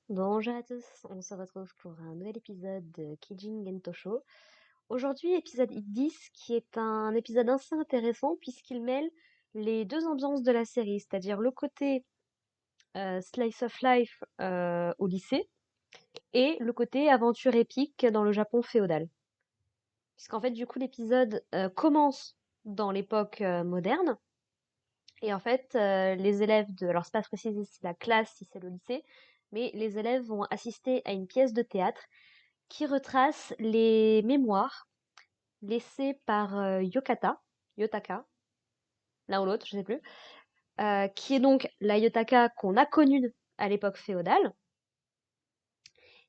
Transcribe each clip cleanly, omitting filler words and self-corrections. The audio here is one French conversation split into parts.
Bonjour à tous, on se retrouve pour un nouvel épisode de Kijin Gento Show. Aujourd'hui, épisode 10, qui est un épisode assez intéressant puisqu'il mêle les deux ambiances de la série, c'est-à-dire le côté slice of life au lycée et le côté aventure épique dans le Japon féodal. Puisqu'en fait, du coup, l'épisode commence dans l'époque moderne et en fait, les élèves de... Alors, c'est pas précisé si c'est la classe, si c'est le lycée, mais les élèves vont assister à une pièce de théâtre qui retrace les mémoires laissées par Yotaka, l'un ou l'autre, je sais plus, qui est donc la Yotaka qu'on a connue à l'époque féodale,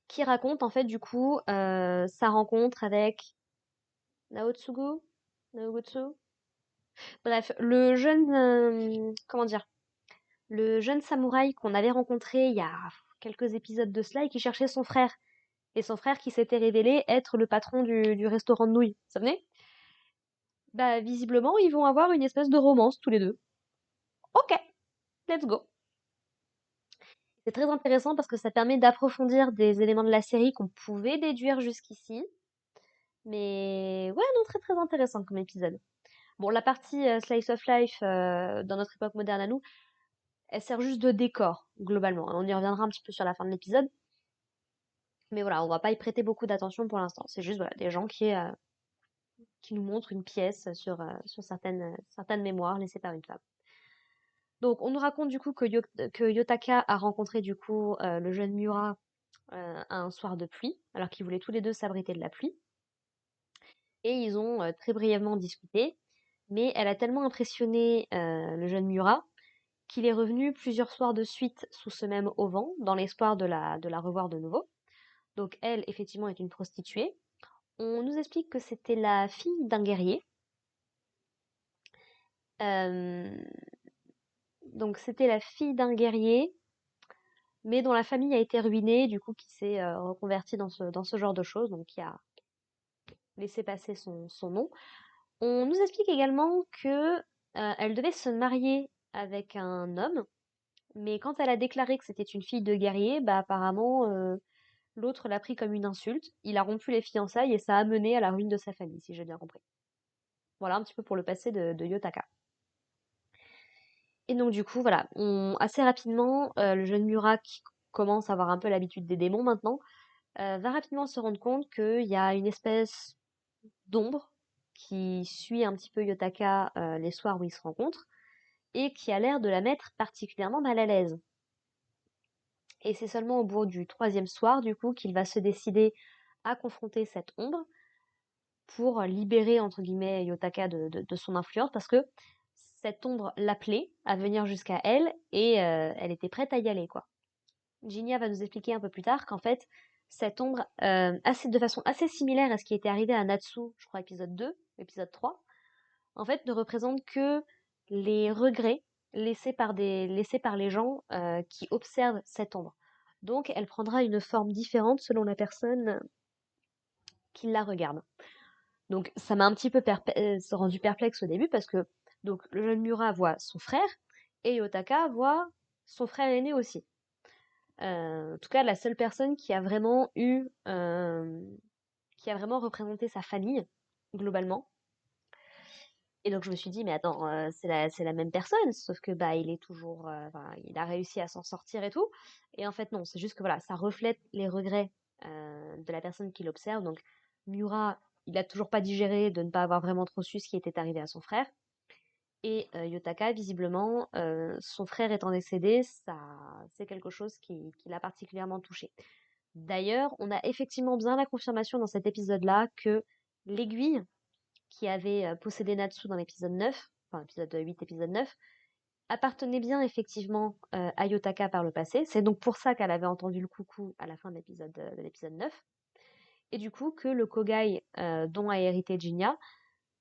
qui raconte en fait du coup sa rencontre avec Naotsugu, Naogutsu, bref, le jeune, comment dire, le jeune samouraï qu'on avait rencontré il y a quelques épisodes de cela et qui cherchait son frère. Et son frère qui s'était révélé être le patron du restaurant de nouilles. Ça venait? Bah, visiblement, ils vont avoir une espèce de romance tous les deux. Ok, let's go. C'est très intéressant parce que ça permet d'approfondir des éléments de la série qu'on pouvait déduire jusqu'ici. Mais ouais, non, très très intéressant comme épisode. Bon, la partie Slice of Life dans notre époque moderne à nous, elle sert juste de décor, globalement. On y reviendra un petit peu sur la fin de l'épisode. Mais voilà, on va pas y prêter beaucoup d'attention pour l'instant. C'est juste voilà, des gens qui nous montrent une pièce sur certaines mémoires laissées par une femme. Donc, on nous raconte du coup que Yotaka a rencontré du coup le jeune Miura un soir de pluie, alors qu'ils voulaient tous les deux s'abriter de la pluie. Et ils ont très brièvement discuté, mais elle a tellement impressionné le jeune Miura qu'il est revenu plusieurs soirs de suite sous ce même auvent, dans l'espoir de la revoir de nouveau. Donc elle, effectivement, est une prostituée. On nous explique que c'était la fille d'un guerrier. Euh, donc c'était la fille d'un guerrier, mais dont la famille a été ruinée, du coup qui s'est reconverti dans ce genre de choses, donc qui a laissé passer son nom. On nous explique également que elle devait se marier avec un homme, mais quand elle a déclaré que c'était une fille de guerrier, bah apparemment l'autre l'a pris comme une insulte. Il a rompu les fiançailles et ça a mené à la ruine de sa famille, si j'ai bien compris. Voilà un petit peu pour le passé de Yotaka. Et donc du coup, voilà, assez rapidement, le jeune Murak, qui commence à avoir un peu l'habitude des démons maintenant, va rapidement se rendre compte qu'il y a une espèce d'ombre qui suit un petit peu Yotaka les soirs où ils se rencontrent et qui a l'air de la mettre particulièrement mal à l'aise. Et c'est seulement au bout du troisième soir, du coup, qu'il va se décider à confronter cette ombre pour libérer, entre guillemets, Yotaka de son influence, parce que cette ombre l'appelait à venir jusqu'à elle et elle était prête à y aller, quoi. Ginia va nous expliquer un peu plus tard qu'en fait, cette ombre, de façon assez similaire à ce qui était arrivé à Natsu, je crois, épisode 2, épisode 3, en fait, ne représente que les regrets laissés par les gens qui observent cette ombre. Donc, elle prendra une forme différente selon la personne qui la regarde. Donc, ça m'a un petit peu rendu perplexe au début parce que donc, le jeune Mura voit son frère et Yotaka voit son frère aîné aussi. En tout cas, la seule personne qui a vraiment représenté sa famille, globalement. Et donc je me suis dit, mais attends, c'est la même personne, sauf que bah il est toujours, enfin, il a réussi à s'en sortir et tout. Et en fait non, c'est juste que voilà, ça reflète les regrets de la personne qui l'observe. Donc Miura, il a toujours pas digéré de ne pas avoir vraiment trop su ce qui était arrivé à son frère. Et Yotaka, visiblement, son frère étant décédé, ça, c'est quelque chose qui l'a particulièrement touché. D'ailleurs, on a effectivement bien la confirmation dans cet épisode-là que l'aiguille qui avait possédé Natsu dans l'épisode 9, enfin épisode 8, épisode 9, appartenait bien effectivement à Yotaka par le passé. C'est donc pour ça qu'elle avait entendu le coucou à la fin de l'épisode 9. Et du coup que le Kogai dont a hérité Jinya,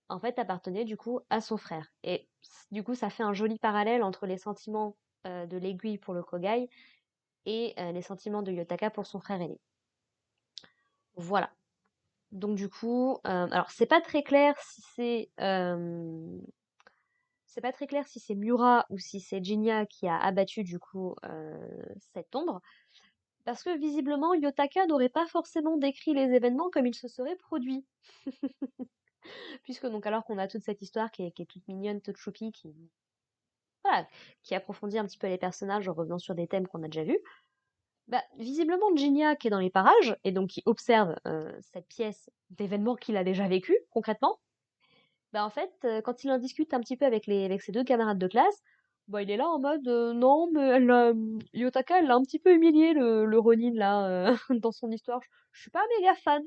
en fait, appartenait du coup à son frère. Et du coup, ça fait un joli parallèle entre les sentiments de l'aiguille pour le Kogai et les sentiments de Yotaka pour son frère aîné. Voilà. Donc du coup, alors c'est pas très clair si c'est Miura ou si c'est Jinya qui a abattu du coup cette ombre, Parce que visiblement, Yotaka n'aurait pas forcément décrit les événements comme ils se seraient produits. Puisque donc alors qu'on a toute cette histoire qui est toute mignonne, toute choupie, voilà, qui approfondit un petit peu les personnages en revenant sur des thèmes qu'on a déjà vus, bah, visiblement Genya qui est dans les parages, et donc qui observe cette pièce d'événements qu'il a déjà vécu concrètement, bah en fait, quand il en discute un petit peu avec ses deux camarades de classe, bah il est là en mode non mais Yotaka elle l'a un petit peu humilié le Ronin là dans son histoire. Je suis pas méga fan.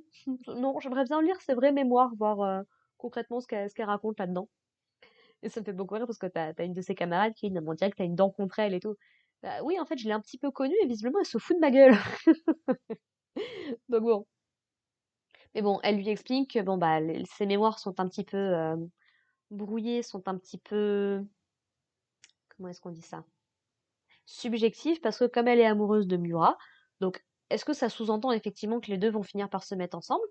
Non, j'aimerais bien lire ses vraies mémoires, voir concrètement ce qu'elle raconte là-dedans. Et ça me fait beaucoup rire parce que t'as une de ses camarades qui dit, on dirait que t'as une dent contre elle et tout. Bah oui, en fait, je l'ai un petit peu connue et visiblement, elle se fout de ma gueule. Donc bon. Mais bon, elle lui explique que bon, bah, ses mémoires sont un petit peu brouillées, sont un petit peu. Comment est-ce qu'on dit ça? Subjectives parce que comme elle est amoureuse de Miura, donc est-ce que ça sous-entend effectivement que les deux vont finir par se mettre ensemble?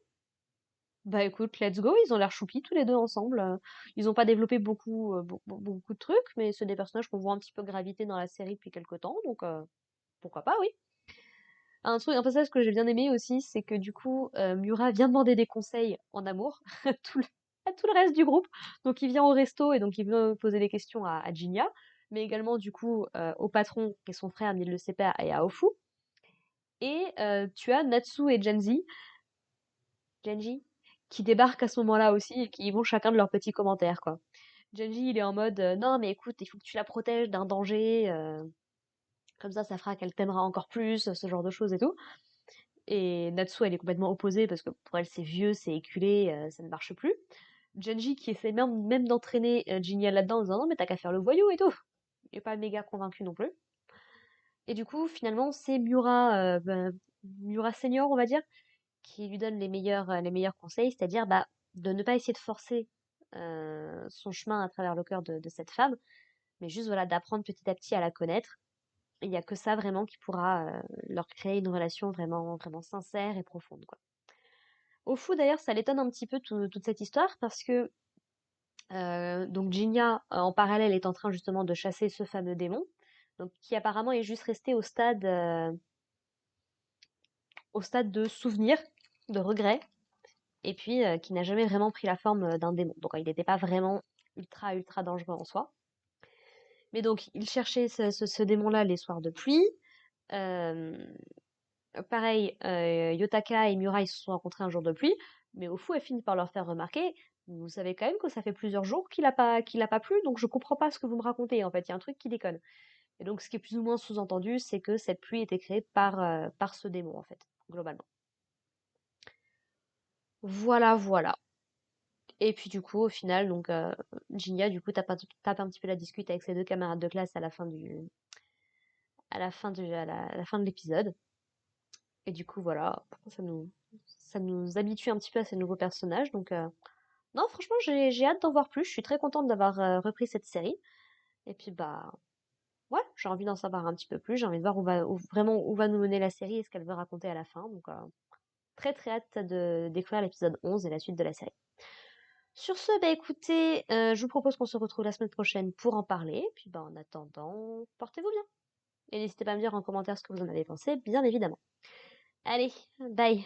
Bah écoute, let's go, ils ont l'air choupis tous les deux ensemble. Ils ont pas développé beaucoup de trucs, mais c'est des personnages qu'on voit un petit peu graviter dans la série depuis quelque temps, donc pourquoi pas, oui. Un passage que j'ai bien aimé aussi, c'est que du coup, Miura vient demander des conseils en amour à à tout le reste du groupe. Donc il vient au resto et donc il veut poser des questions à Jinya, mais également du coup au patron qui est son frère, mais il le sépare, et à Ofu. Et tu as Natsu et Genji, qui débarquent à ce moment-là aussi et qui vont chacun de leurs petits commentaires, quoi. Genji, il est en mode non, mais écoute, il faut que tu la protèges d'un danger, comme ça fera qu'elle t'aimera encore plus, ce genre de choses et tout. Et Natsu, elle est complètement opposée parce que pour elle, c'est vieux, c'est éculé, ça ne marche plus. Genji, qui essaie même d'entraîner Jinya là-dedans en disant non, mais t'as qu'à faire le voyou et tout. Il est pas méga convaincu non plus. Et du coup, finalement, c'est Miura senior, on va dire, qui lui donne les meilleurs conseils, c'est-à-dire bah, de ne pas essayer de forcer son chemin à travers le cœur de cette femme, mais juste voilà, d'apprendre petit à petit à la connaître. Il n'y a que ça vraiment qui pourra leur créer une relation vraiment, vraiment sincère et profonde, quoi. Au fou d'ailleurs, ça l'étonne un petit peu toute cette histoire parce que donc Jinya en parallèle est en train justement de chasser ce fameux démon, donc qui apparemment est juste resté au stade de souvenir, de regret, et puis qui n'a jamais vraiment pris la forme d'un démon. Donc il n'était pas vraiment ultra dangereux en soi. Mais donc il cherchait ce démon-là les soirs de pluie. Euh, Pareil, Yotaka et Miura ils se sont rencontrés un jour de pluie, mais au fou elle finit par leur faire remarquer, vous savez quand même que ça fait plusieurs jours qu'il a pas plu, donc je comprends pas ce que vous me racontez en fait, il y a un truc qui déconne. Et donc ce qui est plus ou moins sous-entendu, c'est que cette pluie était créée par ce démon en fait, globalement. Voilà, voilà. Et puis du coup, au final, donc Jinya du coup tape un petit peu la discute avec ses deux camarades de classe à la fin de l'épisode. Et du coup, voilà, ça nous habitue un petit peu à ces nouveaux personnages. Donc, non, franchement, j'ai hâte d'en voir plus. Je suis très contente d'avoir repris cette série. Et puis, bah, ouais, j'ai envie d'en savoir un petit peu plus. J'ai envie de voir vraiment où va nous mener la série et ce qu'elle veut raconter à la fin. Donc, très très hâte de découvrir l'épisode 11 et la suite de la série. Sur ce, bah écoutez, je vous propose qu'on se retrouve la semaine prochaine pour en parler. Puis, bah, en attendant, portez-vous bien. Et n'hésitez pas à me dire en commentaire ce que vous en avez pensé, bien évidemment. Allez, bye!